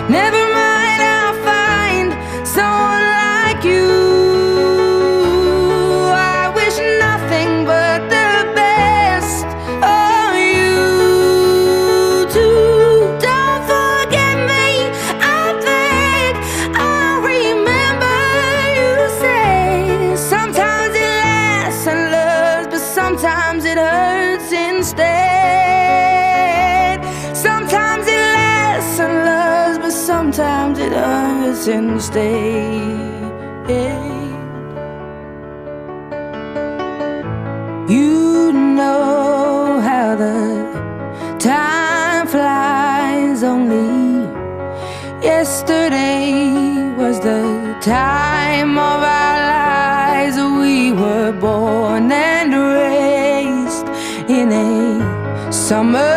Never mind, I'll find someone like you. I wish nothing but the best of you too. Don't forget me, I beg. I remember you say sometimes it lasts and loves, but sometimes it hurts instead. Sometimes it lasts and loves, but sometimes it hurts instead. You know how the time flies. Only yesterday was the time of our lives. We were born and raised in a summer